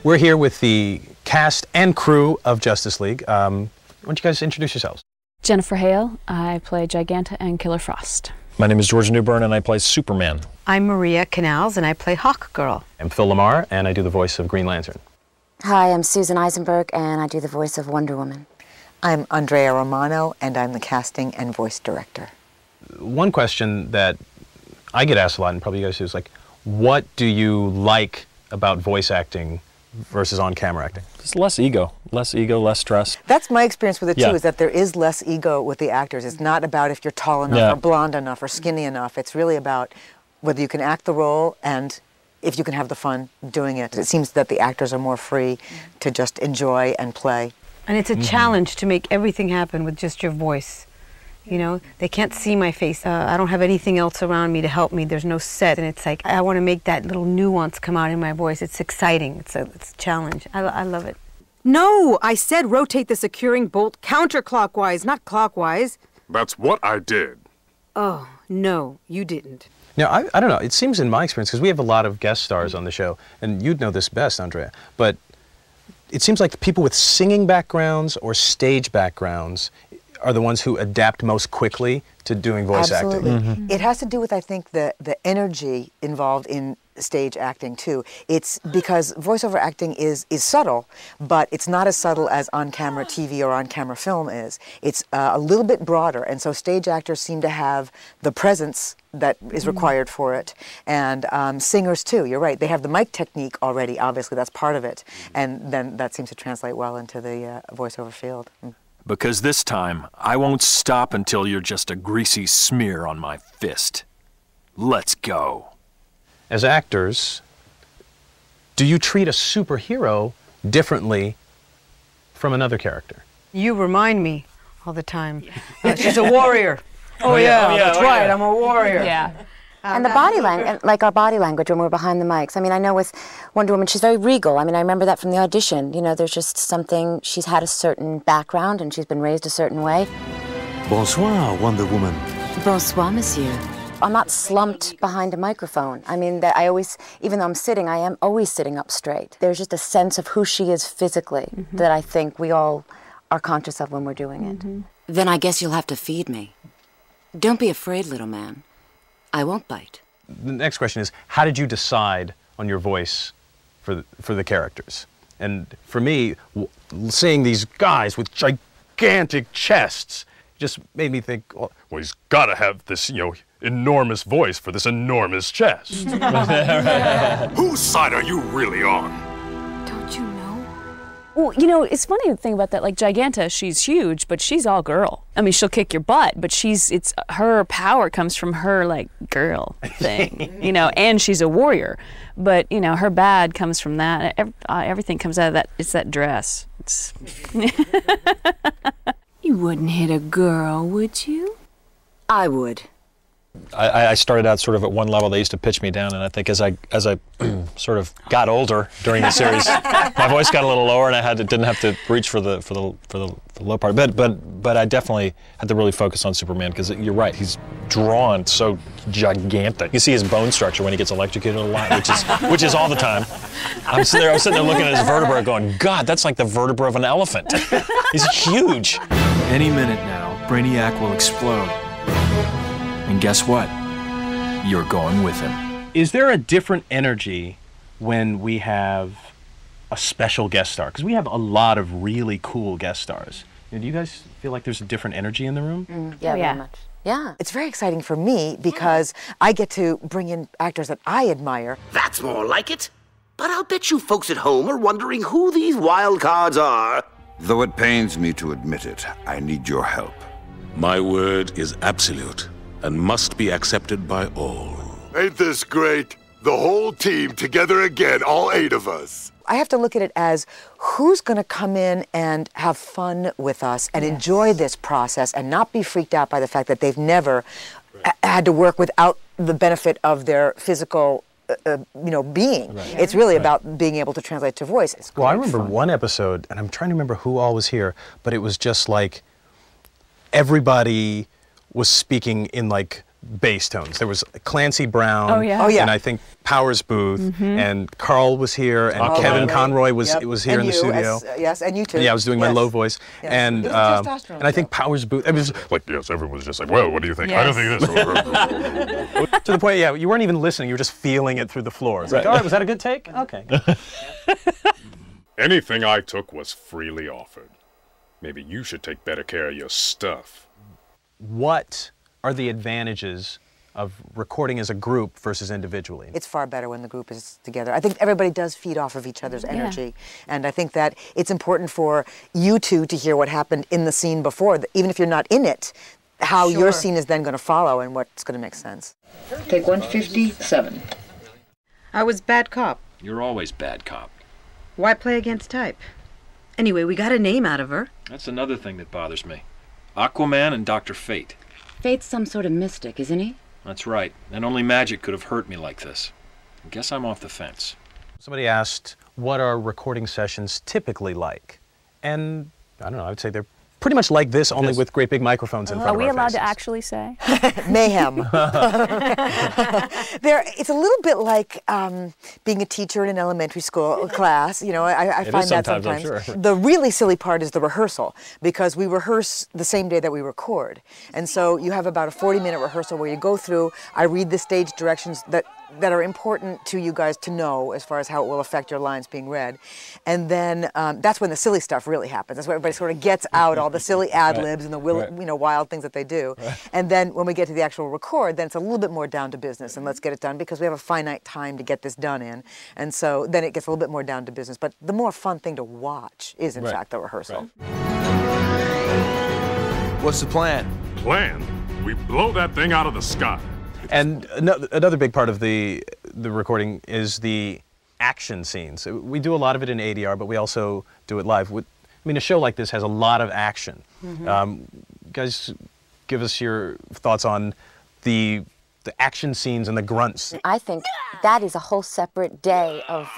We're here with the cast and crew of Justice League. Why don't you guys introduce yourselves? Jennifer Hale. I play Giganta and Killer Frost. My name is George Newbern, and I play Superman. I'm Maria Canals, and I play Hawk Girl. I'm Phil Lamar, and I do the voice of Green Lantern. Hi, I'm Susan Eisenberg, and I do the voice of Wonder Woman. I'm Andrea Romano, and I'm the casting and voice director. One question that I get asked a lot, and probably you guys do, is like, what do you like about voice acting versus on-camera acting? It's less ego, less stress. That's my experience with it, too, Yeah. is that there is less ego with the actors. It's not about if you're tall enough or blonde enough or skinny enough. It's really about whether you can act the role and if you can have the fun doing it. It seems that the actors are more free to just enjoy and play. And it's a challenge to make everything happen with just your voice. You know, they can't see my face. I don't have anything else around me to help me. There's no set, and it's like I want to make that little nuance come out in my voice. It's exciting. It's a challenge. I love it. No, I said rotate the securing bolt counterclockwise, not clockwise. That's what I did. Oh, no, you didn't. Now, I don't know. It seems in my experience, because we have a lot of guest stars on the show, and you'd know this best, Andrea, but it seems like the people with singing backgrounds or stage backgrounds are the ones who adapt most quickly to doing voice acting. It has to do with, I think, the energy involved in stage acting, too. It's because voiceover acting is subtle, but it's not as subtle as on-camera TV or on-camera film is. It's a little bit broader, and so stage actors seem to have the presence that is required for it. And singers, too, you're right. They have the mic technique already, obviously, that's part of it. And then that seems to translate well into the voiceover field. Because this time, I won't stop until you're just a greasy smear on my fist. Let's go. As actors, do you treat a superhero differently from another character? You remind me all the time. She's a warrior. Oh yeah, that's right. I'm a warrior. Yeah. And the body language, like our body language when we're behind the mics. I mean, I know with Wonder Woman, she's very regal. I mean, I remember that from the audition. You know, there's just something, she's had a certain background and she's been raised a certain way. Bonsoir, Wonder Woman. Bonsoir, monsieur. I'm not slumped behind a microphone. I mean, that I always, even though I'm sitting, I am always sitting up straight. There's just a sense of who she is physically that I think we all are conscious of when we're doing it. Then I guess you'll have to feed me. Don't be afraid, little man. I won't bite. The next question is, how did you decide on your voice for the characters? And for me, seeing these guys with gigantic chests just made me think, well, Well, he's got to have this, enormous voice for this enormous chest. Whose side are you really on? Don't you know? Well, you know, it's funny to think about that. Like Giganta, she's huge, but she's all girl. I mean, she'll kick your butt, but it's her power comes from her like girl thing, and she's a warrior. But her bad comes from that. Everything comes out of that. It's that dress. You wouldn't hit a girl, would you? I would. I started out sort of at one level. They used to pitch me down, and I think as I sort of got older during the series, my voice got a little lower, and I didn't have to reach for the low part. But I definitely had to really focus on Superman because you're right. He's drawn so gigantic. You see his bone structure when he gets electrocuted a lot, which is all the time. I was sitting there looking at his vertebra, going, God, that's like the vertebra of an elephant. He's huge. Any minute now, Brainiac will explode. And guess what? You're going with him. is there a different energy when we have a special guest star? Because we have a lot of really cool guest stars. Do you guys feel like there's a different energy in the room? Yeah, very much. Yeah. It's very exciting for me because I get to bring in actors that I admire. That's more like it. But I'll bet you folks at home are wondering who these wild cards are. Though it pains me to admit it, I need your help. My word is absolute and must be accepted by all. Ain't this great? The whole team together again, all 8 of us. I have to look at it as who's going to come in and have fun with us and enjoy this process and not be freaked out by the fact that they've never had to work without the benefit of their physical being. Right. It's really about being able to translate to voice. Well, I remember one episode, and I'm trying to remember who all was here, but it was just like everybody was speaking in like bass tones. There was Clancy Brown, Oh, yeah. Oh, yeah. and I think Powers Booth, and Carl was here, and Oh, Kevin right. Conroy was Yep. was here And in the you, studio. yes, and you too. Yeah, I was doing my Yes. low voice, Yes. and It was a testosterone I think Powers Booth. It was Like, yes, everyone was just like, well, what do you think? I don't think this. to the point, yeah, you weren't even listening. You were just feeling it through the floor. It's like, Right. all right, was that a good take? Okay. Anything I took was freely offered. Maybe you should take better care of your stuff. What are the advantages of recording as a group versus individually? It's far better when the group is together. I think everybody does feed off of each other's energy. And I think that it's important for you two to hear what happened in the scene before, even if you're not in it, how your scene is then going to follow and what's going to make sense. Take 157. I was bad cop. You're always bad cop. Why play against type? Anyway, we got a name out of her. That's another thing that bothers me. Aquaman and Dr. Fate. Fate's some sort of mystic, isn't he? That's right. And only magic could have hurt me like this. I guess I'm off the fence. Somebody asked, what are recording sessions typically like? And I don't know, I would say they're pretty much like this, only with great big microphones in front Are of we our allowed faces. to actually say? Mayhem. It's a little bit like being a teacher in an elementary school class. You know, I It find is that sometimes, I'm sometimes. sure. The really silly part is the rehearsal, because we rehearse the same day that we record. And so you have about a 40-minute rehearsal where you go through, I read the stage directions that are important to you guys to know as far as how it will affect your lines being read. And then that's when the silly stuff really happens. That's when everybody sort of gets out all the silly ad-libs and the wild things that they do. And then when we get to the actual record, then it's a little bit more down to business, and let's get it done because we have a finite time to get this done in. And so then it gets a little bit more down to business. But the more fun thing to watch is, in fact, the rehearsal. What's the plan? Plan? We blow that thing out of the sky. And another big part of the recording is the action scenes. We do a lot of it in ADR, but we also do it live. I mean, a show like this has a lot of action. Guys, give us your thoughts on the action scenes and the grunts. I think that is a whole separate day of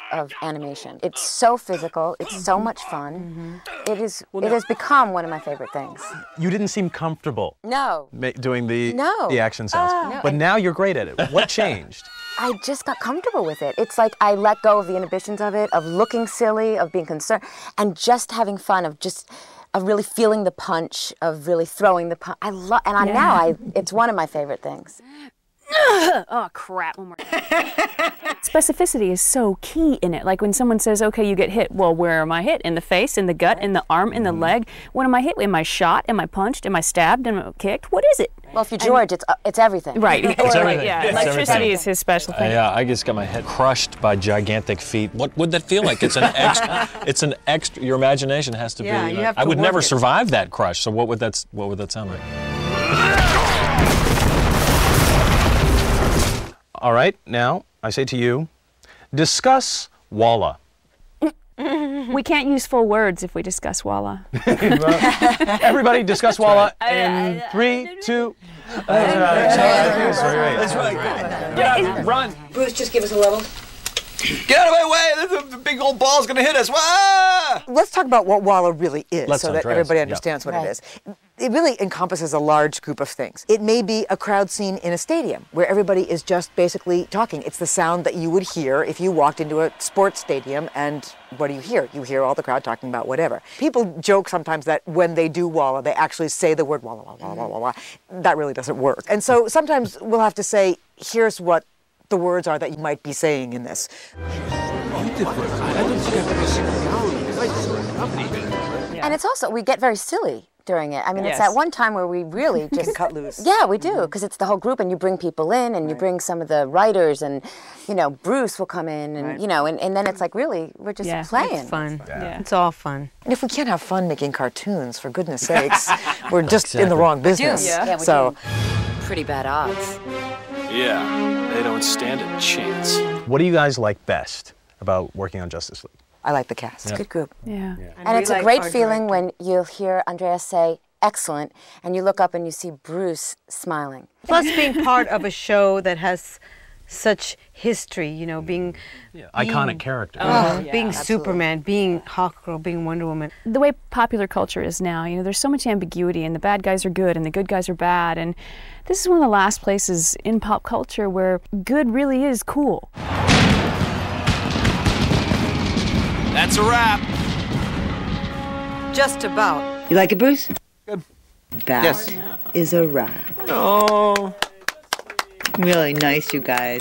animation. It's so physical. It's so much fun. It has become one of my favorite things. You didn't seem comfortable No. doing the No. action sounds, No. but now you're great at it. What changed? I just got comfortable with it. It's like I let go of the inhibitions of it, of looking silly, of being concerned, and just having fun, of really feeling the punch, of really throwing the punch. It's one of my favorite things. Oh, crap. One more. Specificity is so key in it. Like when someone says, okay, you get hit. Well, where am I hit? In the face, in the gut, in the arm, in the leg? When am I hit? Am I shot? Am I punched? Am I stabbed? Am I kicked? What is it? Well, if you're George, it's everything. Right. It's everything. Yeah. It's Electricity everything. is his special thing. Yeah, I just got my head crushed by gigantic feet. What would that feel like? It's an extra. It's an extra. Your imagination has to Yeah, be. you have I to would work never it. survive that crush. So what would that sound like? All right, now I say to you, discuss Walla. We can't use full words if we discuss Walla. Everybody discuss Walla in 3, 2. That's right. Get out, run. Bruce, just give us a level. Get out of my way! The big old ball's gonna hit us. Ah! Let's talk about what Walla really is, Let's so that Andreas. everybody Yeah. understands what Right. it is. It really encompasses a large group of things. It may be a crowd scene in a stadium where everybody is just basically talking. It's the sound that you would hear if you walked into a sports stadium, and what do you hear? You hear all the crowd talking about whatever. People joke sometimes that when they do Walla, they actually say the word Walla, Walla, Walla, Walla, Walla. That really doesn't work. And so sometimes we'll have to say, here's what the words are that you might be saying in this. And it's also, we get very silly during it. I mean, it's Yes. that one time where we really just cut loose. Yeah, we do, because it's the whole group, and you bring people in, and you bring some of the writers, and Bruce will come in, and and then it's like really we're just playing. It's fun. Yeah. It's all fun. And if we can't have fun making cartoons, for goodness sakes, we're just in the wrong business. Yeah, we So, Pretty bad odds. Yeah, they don't stand a chance. What do you guys like best about working on Justice League? I like the cast. It's a good group. Yeah. And it's a great feeling when you'll hear Andreas say, excellent, and you look up and you see Bruce smiling. Plus being part of a show that has such history, you know, being iconic character. Being Superman, being Hawkgirl, being Wonder Woman. The way popular culture is now, you know, there's so much ambiguity, and the bad guys are good and the good guys are bad, and this is one of the last places in pop culture where good really is cool. That's a wrap. Just about. You like it, Bruce? Good. That is a wrap. Oh. Really nice, you guys.